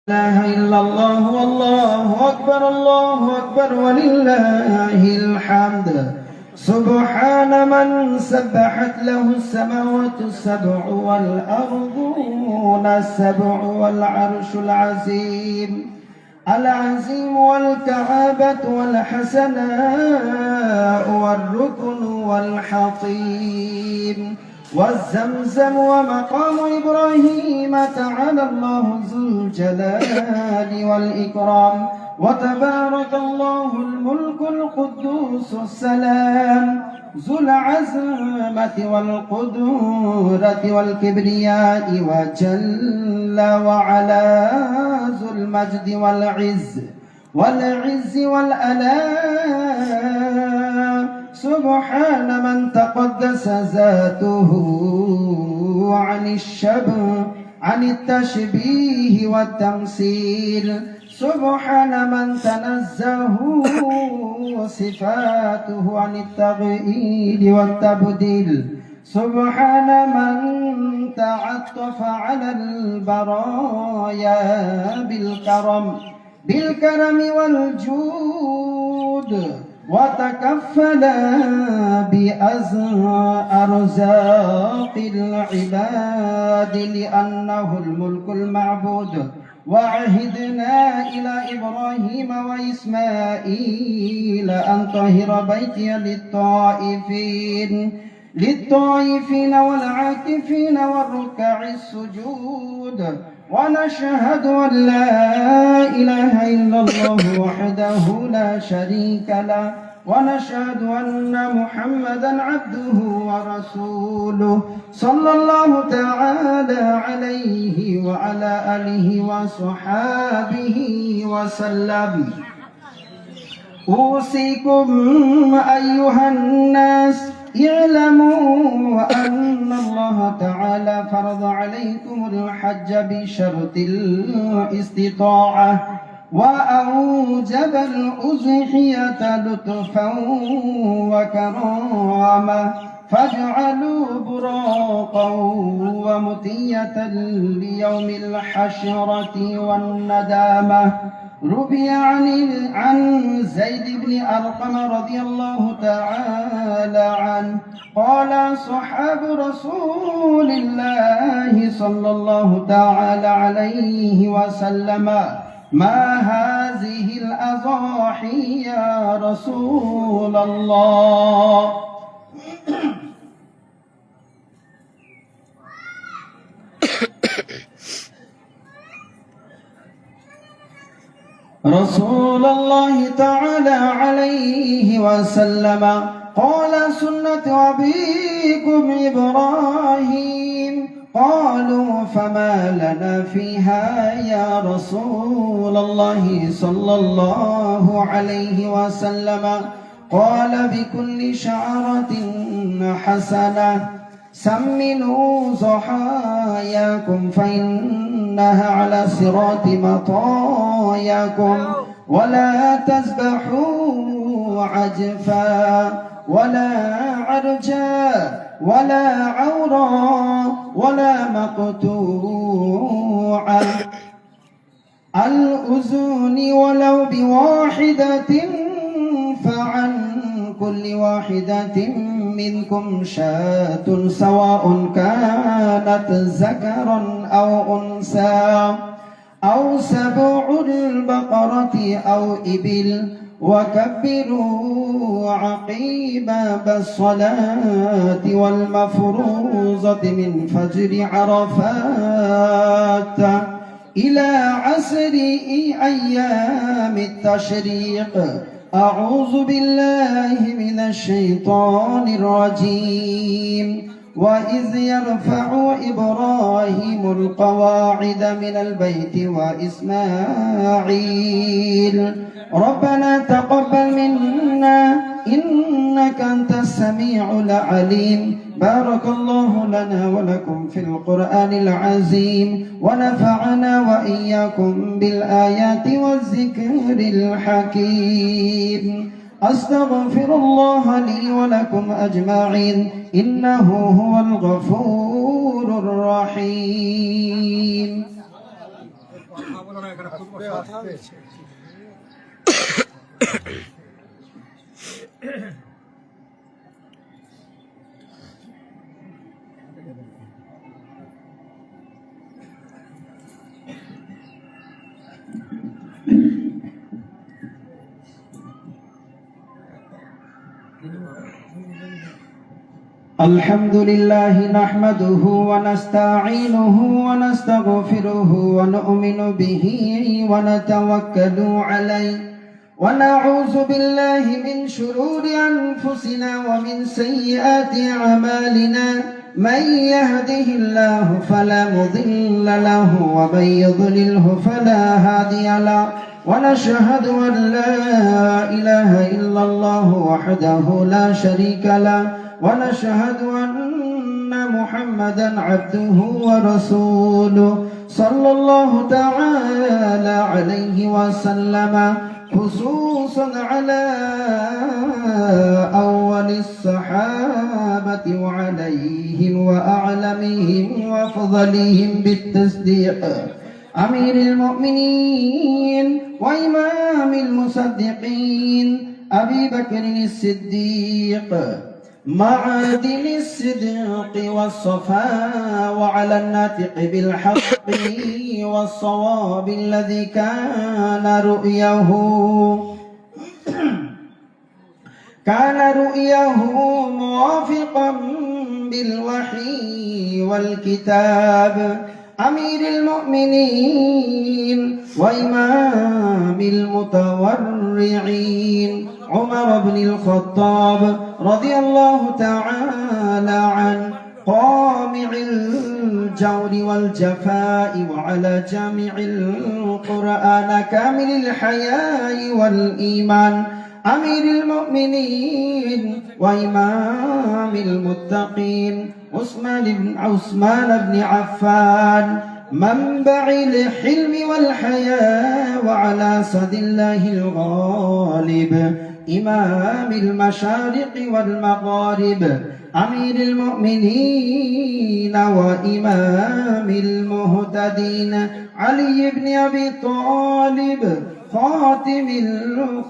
إله إلا الله والله أكبر ولله الحمد. سبحان من سبحت له السماوات السبع والأرضون السبع والعرش العظيم والكعبة والحسناء والركن والحطيم والزمزم ومقام إبراهيم تعالى الله ذو الجلال والإكرام وتبارك الله الملك القدوس السلام ذو العزمة والقدرة والكبرياء وجل وعلا ذو المجد والعز والألاء. سبحان من تقدس ذاته عن التشبيه والتمثيل. سبحان من تنزه صفاته عن التغيير والتبديل. سبحان من تعطف على البرايا بالكرم والجود وتكفل بأرزاق العباد لأنه الملك المعبود. وعهدنا إلى إبراهيم وإسماعيل أن طهر بيتي للطائفين والعاكفين والركع السجود. ونشهد أن لا إله إلا الله وحده لا شريك له ونشهد أن محمدا عبده ورسوله صلى الله تعالى عليه وعلى آله وصحابه وسلم. أوصيكم أيها الناس اعلموا أن الله تعالى فرض عليكم الحج بشرط الاستطاعة وأوجب الأضحية لطفا وكرامة فاجعلوا براقا ومطية ليوم الحشرة والندامة. روي عن زيد بن أرقم رضي الله تعالى عنه قال صحاب رسول الله صلى الله تعالى عليه وسلم: ما هذه الأضاحي يا رسول الله؟ رسول الله تعالى عليه وسلم قال: سنة أبيكم إبراهيم. قالوا: فما لنا فيها يا رسول الله صلى الله عليه وسلم؟ قال: بكل شعرة حسنة سمنوا ضحاياكم فإنها على صراط مطاياكم ولا تذبحوا عجفا ولا عرجا ولا عورا ولا مقطوعا الأذن ولو بواحدة فعن كل واحدة منكم شاة سواء كانت ذكرا أو أنثى أو سبع البقرة أو إبل. وكبروا عقيب بالصلاة والمفروضة من فجر عرفات إلى عصر أيام التشريق. أعوذ بالله من الشيطان الرجيم. وإذ يرفع إبراهيم القواعد من البيت وإسماعيل ربنا تقبل منا إنك أنت السميع العليم. بارك الله لنا ولكم في القرآن العظيم ونفعنا وإياكم بالآيات والذكر الحكيم. أستغفر الله لي ولكم أجمعين إنه هو الغفور الرحيم. الحمد لله نحمده ونستعينه ونستغفره ونؤمن به ونتوكل عليه ونعوذ بالله من شرور أنفسنا ومن سيئات أعمالنا من يهده الله فلا مضل له ومن يضلله فلا هادي له ونشهد أن لا إله إلا الله وحده لا شريك له ونشهد أن محمدا عبده ورسوله صلى الله تعالى عليه وسلم خصوصا على أول الصحابة وعليهم وأعلمهم وأفضلهم بالتصديق أمير المؤمنين وإمام المصدقين أبي بكر الصديق معادن الصدق والصفاء وعلى الناطق بالحق والصواب الذي كان رؤيه موافقا بالوحي والكتاب أمير المؤمنين وإمام المتورعين عمر بن الخطاب رضي الله تعالى عنه قامع الجور والجفاء وعلى جامع القرآن كامل الحياء والإيمان أمير المؤمنين وإمام المتقين عثمان بن عفان منبع الحلم والحياء وعلى سد الله الغالب إمام المشارق والمغارب أمير المؤمنين وإمام المهتدين علي بن أبي طالب خاتم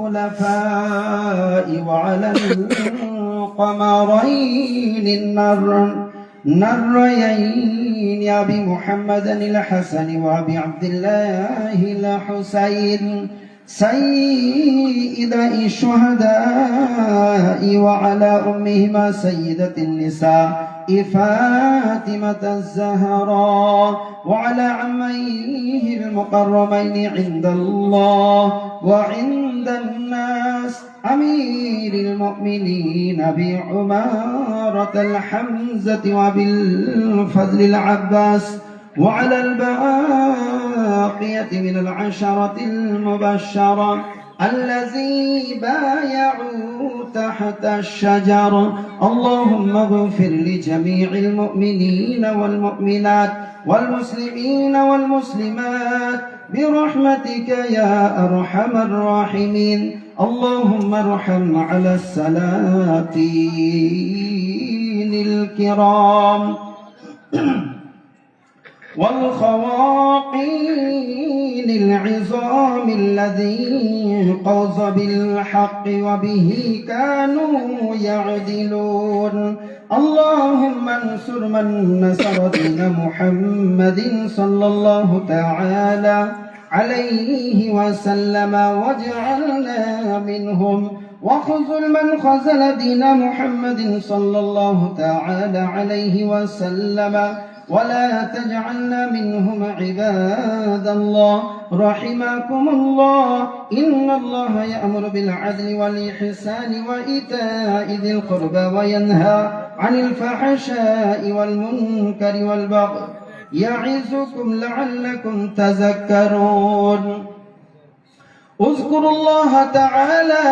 الخلفاء وعلى القمرين النريين أبي محمد الحسن وأبي عبد الله الحسين سيد الشهداء وعلى أمهما سيدة النساء فاطمة الزهراء وعلى عميه المقربين عند الله وعند الناس أمير المؤمنين أبي عمارة الحمزة وأبي الفضل العباس وعلى الباقية من العشرة المبشرة الذي بايعوا تحت الشجر اللهم اغفر لجميع المؤمنين والمؤمنات والمسلمين والمسلمات برحمتك يا أرحم الراحمين اللهم ارحم على السلاطين الكرام والخواقين العظام الذين قوز بالحق وبه كانوا يعدلون اللهم انصر من نصر دين محمد صلى الله تعالى عليه وسلم واجعلنا منهم وخذل من خذل دين محمد صلى الله تعالى عليه وسلم ولا تجعلنا منهم عباد الله رحمكم الله إن الله يأمر بالعدل والإحسان وإيتاء ذي القربى وينهى عن الفحشاء والمنكر والبغي يعظكم لعلكم تذكرون اذكروا الله تعالى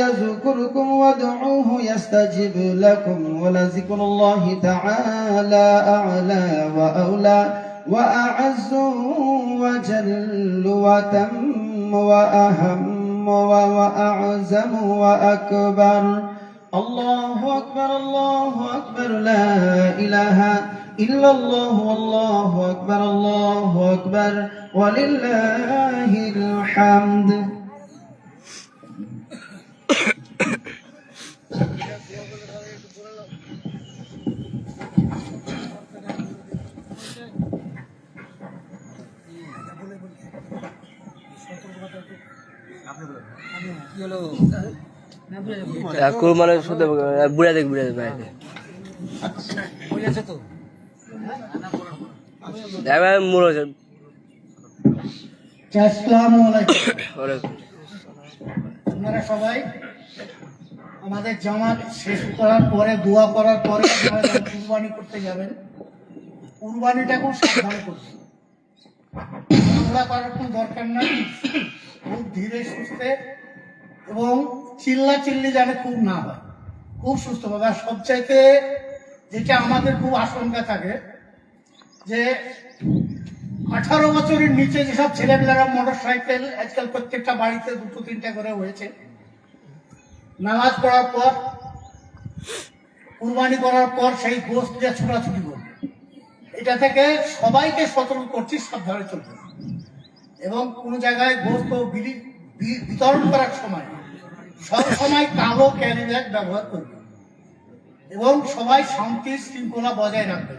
يذكركم وادعوه يستجب لكم ولذكر الله تعالى أعلى وأولى وأعز وجل وتم وأهم وأعزم وأكبر الله أكبر الله أكبر لا إله ইল্লাল্লাহু আল্লাহু আকবার ওয়ালিল্লাহিল হামদ। কুরবানি শুধু বুড়া দেখ বুড়া দেখ আসসালামু আলাইকুম। আপনারা সবাই আমাদের জামাত শেষ করার পরে দোয়া করার পরে কুরবানি করতে যাবেন। কুরবানিটা খুব সাবধানে করবেন, করার কোনো দরকার নাই। খুব ধীরে সুস্থে এবং চিল্লা চিল্লি যেন খুব না হয়, খুব সুস্থভাবে। আর সবচাইতে যেটা আমাদের খুব আশঙ্কা থাকে যে 18 বছরের নিচে যেসব ছেলেমেয়েরা মোটর সাইকেল, আজকাল প্রত্যেকটা বাড়িতে 2-3টা করে হয়েছে, নামাজ পড়ার পর কুরবানি করার পর সেই গোশত দিয়ে ছোটাছুটি করবে। এটা থেকে সবাইকে সতর্ক করছি, সাবধানে চলবে। এবং কোনো জায়গায় গোশত বিতরণ করার সময় সব সময় কালো ক্যারি ব্যাগ ব্যবহার করবে এবং সবাই শান্তি শৃঙ্খলা বজায় রাখবে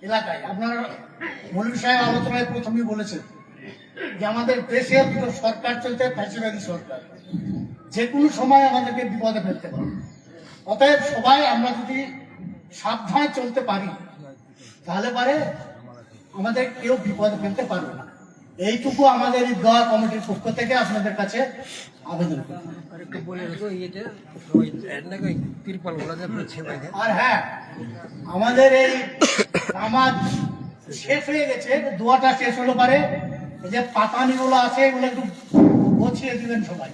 এলাকায়। আপনার মৌলভী সাহেব আলোচনায় প্রথমেই বলেছেন যে আমাদের দেশের সরকার চলতে ফ্যাসিবাদী সরকার, যে কোনো সময় আমাদেরকে বিপদে ফেলতে পারে। অতএব সবাই আমরা যদি সাবধানে চলতে পারি তাহলে পারে আমাদের কেউ বিপদে ফেলতে পারবে না। এইটুকু আমাদের এই দোয়া কমিটির পক্ষ থেকে আপনাদের কাছে আবেদন করি। আর হ্যাঁ, আমাদের এই নামাজ শেষ হয়ে গেছে, দোয়াটা শেষ হলো পারে এই যে পাতানিগুলো আছে এগুলো একটু গুছিয়ে দিবেন সবাই।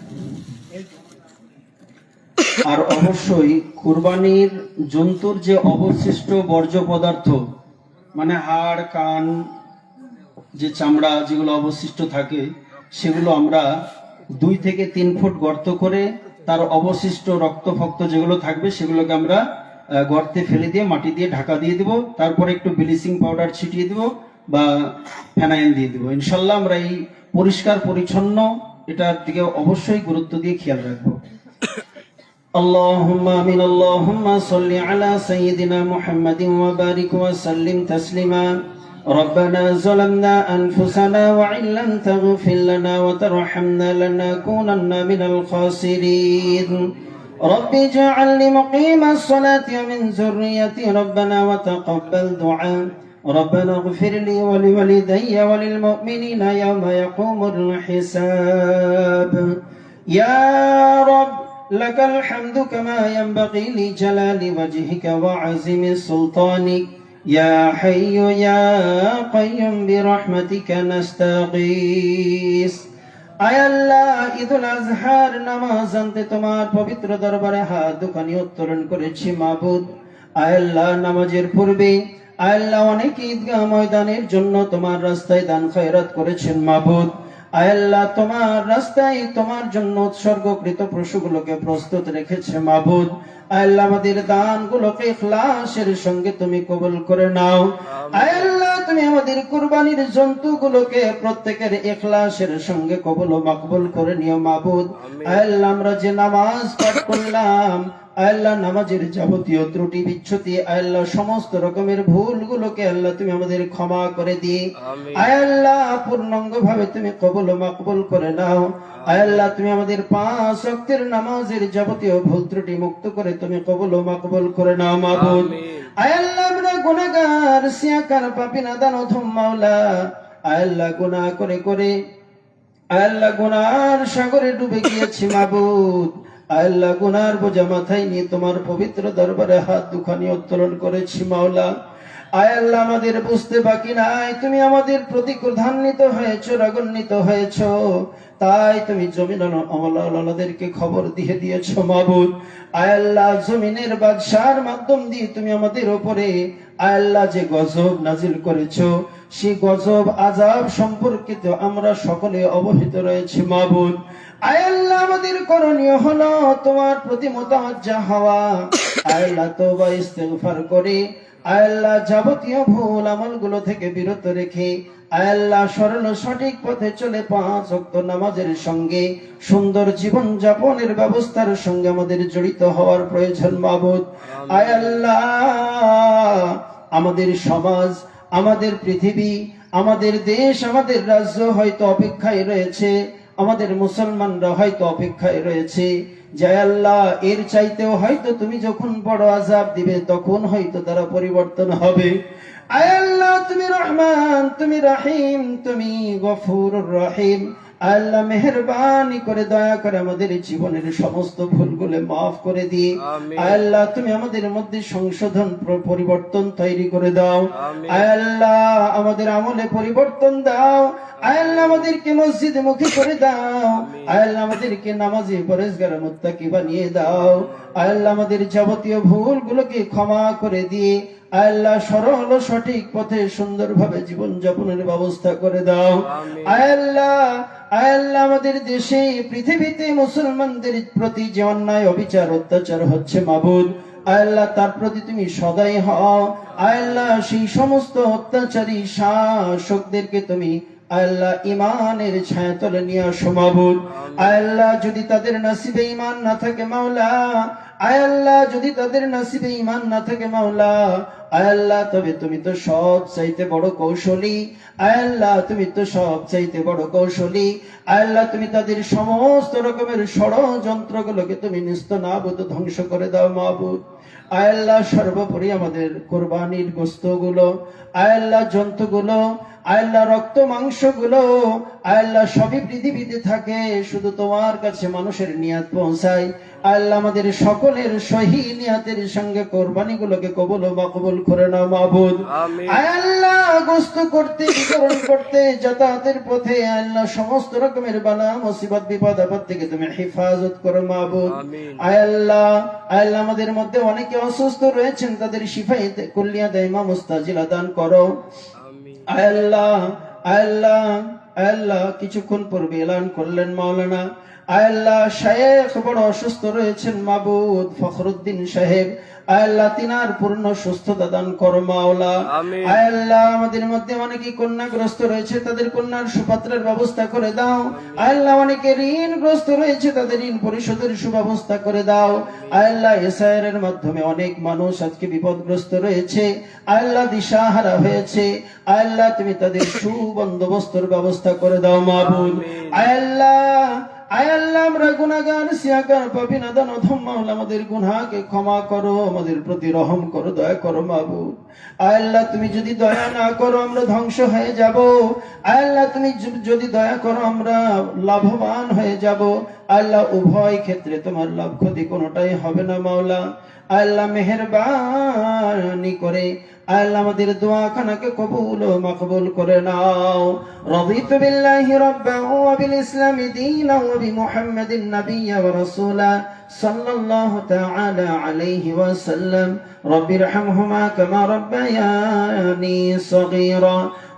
আর অবশ্যই কুরবানির জন্তুর যে অবশিষ্ট বর্জ্য পদার্থ, মানে হাড়, কান, যে চামড়া যেগুলো অবশিষ্ট থাকে, সেগুলো আমরা 2 থেকে 3 ফুট গর্ত করে তার অবশিষ্ট রক্ত ফক্ত যেগুলো থাকবে সেগুলোকে আমরা গর্তে ফেলে দিয়ে মাটি দিয়ে ঢাকা দিয়ে দিব। তারপরে একটু ব্লিচিং পাউডার ছিটিয়ে দিব বা ফেনাইল দিয়ে দিব। ইনশাল্লাহ আমরা এই পরিষ্কার পরিচ্ছন্ন এটার দিকে অবশ্যই গুরুত্ব দিয়ে খেয়াল রাখবো। اللهم آمين اللهم صل على سيدنا محمد وبارك وسلم تسليما ربنا ظلمنا أنفسنا وإن لم تغفر لنا وترحمنا لنكونن من الخاسرين رب اجعلني مقيم الصلاة ومن ذريتي ربنا وتقبل دعاء ربنا اغفر لي ولوالدي وللمؤمنين يوم يقوم الحساب يا رب لك الحمد كما ينبغي لجلال وجهك وعظيم سلطانك يا حي يا قيوم برحمتك نستغيث আয় আল্লাহ, ঈদুল আজহার নামাজ আনতে তোমার পবিত্র দরবারে হাত দুখানি উত্তোলন করেছি মাবুদ। আয় আল্লাহ, নামাজের পূর্বে আয় আল্লাহ অনেক ঈদগাহ ময়দানের জন্য তোমার রাস্তায় দান খয়রাত করেছেন মাবুদ। আয় আল্লাহ, তোমার রাস্তায় তোমার জন্য উৎসর্গকৃত পশুগুলোকে প্রস্তুত রেখেছে মাবুদ। আয় আল্লাহ, আমাদের দানগুলোকে ইখলাসের সঙ্গে তুমি কবুল করে নাও। আয় আল্লাহ, তুমি আমাদের কুরবানির জন্তুগুলোকে প্রত্যেকের ইখলাসের সঙ্গে কবুল ও মাকবুল করে নিও মাবুদ। আয় আল্লাহ, আমরা যে নামাজ পাঠ করলাম, আয় আল্লাহ, নামাজের যাবতীয় ত্রুটি বিচ্যুতি, আয় আল্লাহ, সমস্ত রকমের ভুলগুলোকে আল্লাহ তুমি আমাদের ক্ষমা করে দিয়ে আয় আল্লাহ পূর্ণাঙ্গ ভাবে তুমি কবুল ও মাকবুল করে নাও। আয় আল্লাহ, তুমি আমাদের 5 ওয়াক্তের নামাজের যাবতীয় ভুল ত্রুটি মুক্ত করে তুমি কবুল ও মাকবুল করে নাও মাবুদ। আয় আল্লাহ, আমরা গুনাহগার সিয়াকার পাপী নাদান অধম মাওলা। আয় আল্লাহ, গুনাহ করে করে আয় আল্লাহ গুনার সাগরে ডুবে গিয়েছি মাবুদ। আয় আল্লাহ, গুনার বোঝা মাথায় নিয়ে তোমার পবিত্র দরবারে হাত দুখানি উত্তোলন করেছি মাওলা। আয় আল্লাহ, আমাদের বুঝতে বাকি নাই, তুমি আমাদের প্রতি ক্রোধান্বিত হয়েছো, রাগান্বিত হয়েছো, তাই তুমি জমিন আমলাদেরকে খবর দিয়ে দিয়েছো মাবুদ। আয় আল্লাহ, জমিনের বাদশার মাধ্যম দিয়ে তুমি আমাদের উপরে আয় আল্লাহ যে গজব নাজিল করেছো, সেই গজব আযাব সম্পর্কিত আমরা সকলে অবহিত রয়েছে মাবুদ। আয় আল্লাহ, আমাদের করণীয় হলো তোমার প্রতি মুতাওয়াজ্জা হওয়া। আয় আল্লাহ, তওবা ইস্তিগফার করে আয় আল্লাহ যাবতীয় ভুল আমলগুলো থেকে বিরত রেখে আয় আল্লাহ সরল সঠিক পথে চলে 5 ওয়াক্ত নামাজের সঙ্গে সুন্দর জীবন যাপনের ব্যবস্থার সঙ্গে আমাদের জড়িত হওয়ার প্রয়োজন মাবুদ। আয় আল্লাহ আমাদের সমাজ, আমাদের পৃথিবী, আমাদের দেশ, আমাদের রাজ্য হয়তো অপেক্ষায় রয়েছে, আমাদের মুসলমানরা হয়তো অপেক্ষায় রয়েছে যে আল্লাহ এর চাইতেও হয়তো তুমি যখন বড় আযাব দিবে তখন হয়তো তারা পরিবর্তন হবে। আয় আল্লাহ তুমি রহমান, তুমি রাহিম, তুমি গফুরুর রহিম। আল্লাহ মেহেরবানি করে দয়া করে আমাদের জীবনের সমস্ত ভুলগুলো মাফ করে দিয়ে আল্লাহ তুমি আমাদের মধ্যে সংশোধন পরিবর্তন তৈরি করে দাও। আল্লাহ আমাদের আমলে পরিবর্তন দাও। আল্লাহ আমাদেরকে মসজিদে মুখী করে দাও। আল্লাহ আমাদেরকে নামাজি পরেজগার মুত্তাকি বানিয়ে দাও। আল্লাহ আমাদের যাবতীয় ভুলগুলোকে ক্ষমা করে দিয়ে আল্লাহ সরল ও সঠিক পথে সুন্দরভাবে জীবন যাপনের ব্যবস্থা করে দাও। আল্লাহ আল্লাহ আমাদের দেশে পৃথিবীতে মুসলমানদের প্রতি যে অন্যায় অবিচার অত্যাচার হচ্ছে মাবুদ আল্লাহ তার প্রতি তুমি সদয় হও। আল্লাহ সেই সমস্ত অত্যাচারী শাসকদেরকে তুমি আল্লাহ ইমানের ছায়াতলে নিয়ে আসো মাবুদ। আল্লাহ যদি তাদের নসিবে ঈমান না থাকে মাওলা, আল্লাহ যদি তাদের নসিবে ঈমান না থাকে মাওলা, আল্লাহ তবে তুমি তো সব চাইতে বড় কৌশলী। আল্লাহ তুমি তো সব চাইতে বড় কৌশলী। আল্লাহ তুমি তাদের সমস্ত রকমের ষড়যন্ত্রগুলোকে তুমি নিস্তনাবুদ ধ্বংস করে দাও মাবুদ। আল্লাহ সর্বোপরি আমাদের কোরবানির গোশতগুলো, আল্লাহ জন্তুগুলো, আল্লাহ রক্ত মাংসগুলো আল্লাহ সবই পৃথিবীতে থাকে, শুধু তোমার কাছে মানুষের নিয়াত পৌঁছায়। আল্লাহ আমাদের সকলের সহি নিয়াতের সঙ্গে কোরবানিগুলোকে কবুল ও মকবুল করে নাও মাবুদ। আল্লাহ গোশত করতে বিতরণ করতে যাতায়াতের পথে আল্লাহ সমস্ত রকমের বালা মুসিবত বিপদ আপদ থেকে তুমি হেফাজত করো মাবুদ। আল্লাহ আল্লাহ আমাদের মধ্যে অনেকে অসুস্থ রয়েছেন, তাদের শিফায়ে কুল্লিয়া দাইমা মুস্তাজিলা দান করো। আল্লাহ আল্লাহ আল্লাহ কিছুক্ষণ পূর্বে এলান করলেন মাওলানা আল্লাহ শায়েখ বড় অসুস্থ রয়েছেন মাবুদ ফখরুদ্দিন সাহেব, আল্লাহ তিনার পূর্ণ সুস্থতা দান করো মাওলা। আল্লাহ আমাদের মধ্যে অনেকে কন্যাগ্রস্ত রয়েছে, তাদের কন্যার সুপাত্রের ব্যবস্থা করে দাও। আল্লাহ অনেকে ঋণগ্রস্ত রয়েছে, তাদের ঋণ পরিশোধের সুব্যবস্থা করে দাও। আল্লাহ এসআইআর এর মাধ্যমে অনেক মানুষ আজকে বিপদগ্রস্ত রয়েছে, আল্লাহ দিশাহারা হয়েছে, আল্লাহ তুমি তাদের সুবন্দোবস্তের ব্যবস্থা করে দাও মাবুদ। আল্লাহ আল্লাহ আমরা গুনাহগার সিয়াকার পাপী নাদান অধম মাওলা, আমাদের গুনাহকে ক্ষমা করো, আমাদের প্রতি রহম করো, দয়া করো মাবুদ। আল্লাহ তুমি যদি দয়া না করো আমরা ধ্বংস হয়ে যাব। আল্লাহ তুমি যদি দয়া করো আমরা লাভবান হয়ে যাব। আল্লাহ উভয় ক্ষেত্রে তোমার লাভ ক্ষতি কোনোটাই হবে না মাওলা। আল্লাহ মেহেরবানি করে আল্লাহ আমাদের দোয়া খানাকে কবুল ও মকবুল করে নাও। রাদিতু বিল্লাহি রাব্বান ওয়া বিল ইসলামি দীনান ওয়া বিমুহাম্মাদিন নাবিয়্যান ওয়া রাসূলা সাল্লাল্লাহু তাআলা আলাইহি ওয়া সাল্লাম। রাব্বিরহামহুমা কামা রাব্বায়ানি সগীরা,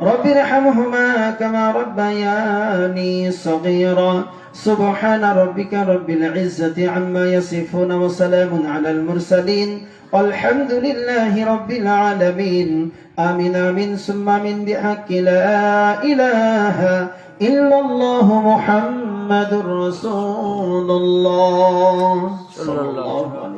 রাব্বিরহামহুমা কামা রাব্বায়ানি সগীরা। سبحان ربك رب العزة عما يصفون وسلام على المرسلين والحمد لله رب العالمين. آمين آمين ثم آمين بحق لا إله إلا الله محمد رسول الله صلى الله عليه وسلم.